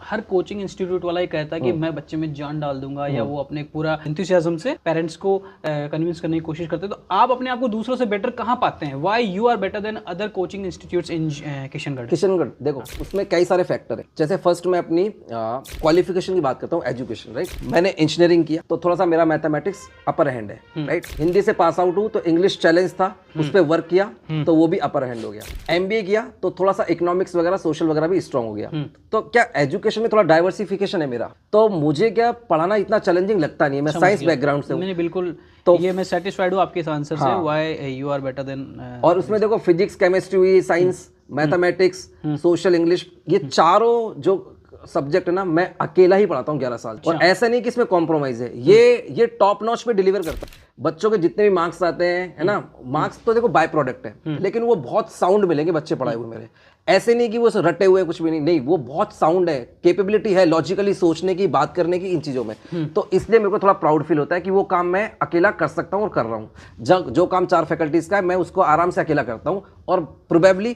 हर coaching institute वाला ही कहता है कि मैं बच्चे में जान डाल दूंगा, या वो अपने पूरा एंथुसियाज्म से पेरेंट्स को कन्विंस करने की कोशिश करते हैं। तो आप अपने आप को दूसरों से बेटर कहाँ पाते हैं? Why you are better than other coaching institutes in Kishangarh? Kishangarh देखो, उसमें कई सारे फैक्टर है। जैसे फर्स्ट मैं अपनी क्वालिफिकेशन की बात करता हूँ, एजुकेशन, राइट। मैंने इंजीनियरिंग किया तो थोड़ा सा मेरा मैथमेटिक्स अपर हैंड है, राइट। हिंदी से पास आउट हूँ तो इंग्लिश चैलेंज था, उस पर वर्क किया तो वो भी अपर हैंड हो गया। एमबीए किया तो थोड़ा सा इकोनॉमिक्स वगैरह सोशल वगैरह भी स्ट्रांग हो गया। तो क्या एजुकेशन में थोड़ा डाइवर्सिफिकेशन है मेरा, तो मुझे क्या पढ़ाना इतना चैलेंजिंग लगता नहीं है। मैं साइंस बैकग्राउंड से हूँ, बिल्कुल। तो ये मैं सेटिस्फाइड हूँ आपके इस आंसर से, why you are better than. और उसमें देखो फिजिक्स, केमिस्ट्री हुई, साइंस, मैथमेटिक्स, सोशल, इंग्लिश, ये चारों जो सब्जेक्ट है ना, मैं अकेला ही पढ़ाता हूँ 11 साल। और ऐसा नहीं कि इसमें कॉम्प्रोमाइज है, ये टॉप नॉच पे डिलीवर करता है। बच्चों के जितने भी मार्क्स आते हैं, है ना, मार्क्स तो देखो बाय प्रोडक्ट है, लेकिन वो बहुत साउंड मिलेंगे बच्चे पढ़ाए हुए मेरे। ऐसे नहीं कि वो रटे हुए कुछ भी नहीं, वो बहुत साउंड है, कैपेबिलिटी है लॉजिकली सोचने की, बात करने की, इन चीज़ों में। तो इसलिए मेरे को थोड़ा प्राउड फील होता है कि वो काम मैं अकेला कर सकता हूँ और कर रहा हूँ। जो काम 4 फैकल्टीज का है, मैं उसको आराम से अकेला करता हूँ। और प्रोबेबली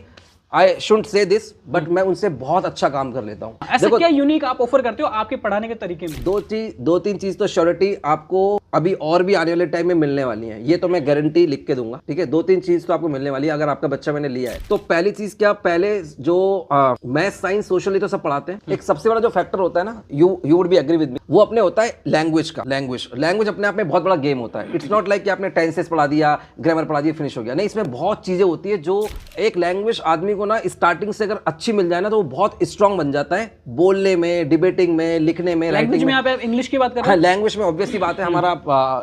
आई शुडंट से दिस, बट मैं उनसे बहुत अच्छा काम कर लेता हूँ। ऐसा क्या यूनिक आप ऑफर करते हो आपके पढ़ाने के तरीके में? दो तीन चीज तो श्योरिटी आपको अभी और भी आने वाले टाइम में मिलने वाली है, ये तो मैं गारंटी लिख के दूंगा, ठीक है। 2-3 चीज तो आपको मिलने वाली है अगर आपका बच्चा मैंने लिया है तो। पहली चीज क्या, पहले जो मैथ, साइंस, सोशल तो सब पढ़ाते हैं। एक सबसे बड़ा जो फैक्टर होता है ना, you would be agree with me, वो अपने होता है लैंग्वेज का। लैंग्वेज अपने आप में बहुत बड़ा गेम होता है। इट्स नॉट लाइक कि आपने टेंसेस पढ़ा दिया, ग्रामर पढ़ा दिया, फिनिश हो गया। नहीं, इसमें बहुत चीजें होती है। जो एक लैंग्वेज आदमी को ना स्टार्टिंग से अगर अच्छी मिल जाए ना, तो वो बहुत स्ट्रांग बन जाता है बोलने में, डिबेटिंग में, लिखने में, लैंग्वेज में। आप इंग्लिश की बात कर रहे हैं? हाँ, लैंग्वेज में ऑब्वियसली बात है। हमारा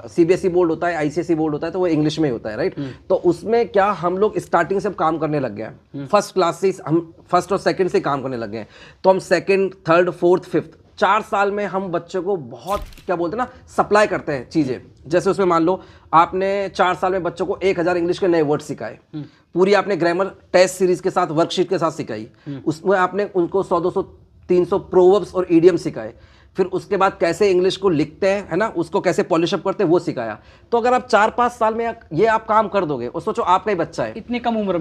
सीबीएसई बोर्ड होता है, आईसीएसई बोर्ड होता है, तो वो इंग्लिश में ही होता है, राइट। तो उसमें क्या हम लोग स्टार्टिंग से काम करने लग गए हैं। फर्स्ट क्लास से हम फर्स्ट और सेकंड से काम करने लग गए हैं। तो हम सेकंड, थर्ड, फोर्थ, फिफ्थ 4 साल में हम बच्चों को बहुत क्या बोलते हैं ना, सप्लाई करते हैं चीजें। जैसे उसमें मान लो आपने 4 साल में बच्चों को 1000 इंग्लिश के नए वर्ड सिखाए, पूरी आपने ग्रामर टेस्ट सीरीज के साथ, वर्कशीट के साथ सिखाई। उसमें आपने उनको 100, 200, 300 प्रोवर्ब्स और इडियम सिखाए। फिर उसके बाद कैसे इंग्लिश को लिखते हैं, है ना, उसको कैसे पॉलिश अप करते हैं, वो सिखाया। तो अगर आप 4-5 साल में ये आप काम कर दोगे, और सोचो आपका ही बच्चा है इतनी कम उम्र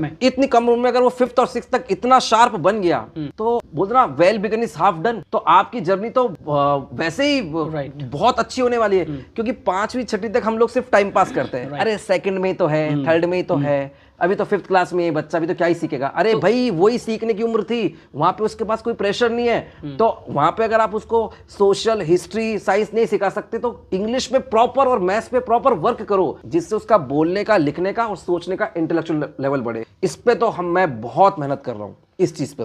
में अगर वो 5th और 6th तक इतना शार्प बन गया, तो बोलते ना well begun is half done. तो आपकी जर्नी तो वैसे ही बहुत अच्छी होने वाली है। क्योंकि 5वीं 6वीं तक हम लोग सिर्फ टाइम पास करते हैं। अरे सेकंड में तो है, थर्ड में तो है, अभी तो 5th क्लास में बच्चा भी तो क्या ही सीखेगा। अरे तो भाई वही सीखने की उम्र थी, वहां पे उसके पास कोई प्रेशर नहीं है। तो वहां पे अगर आप उसको सोशल, हिस्ट्री, साइंस नहीं सिखा सकते, तो इंग्लिश पे प्रॉपर और मैथ्स पे प्रॉपर वर्क करो, जिससे उसका बोलने का, लिखने का और सोचने का इंटेलेक्चुअल लेवल बढ़े। इस पे तो मैं बहुत मेहनत कर रहा हूँ, इस चीज पे।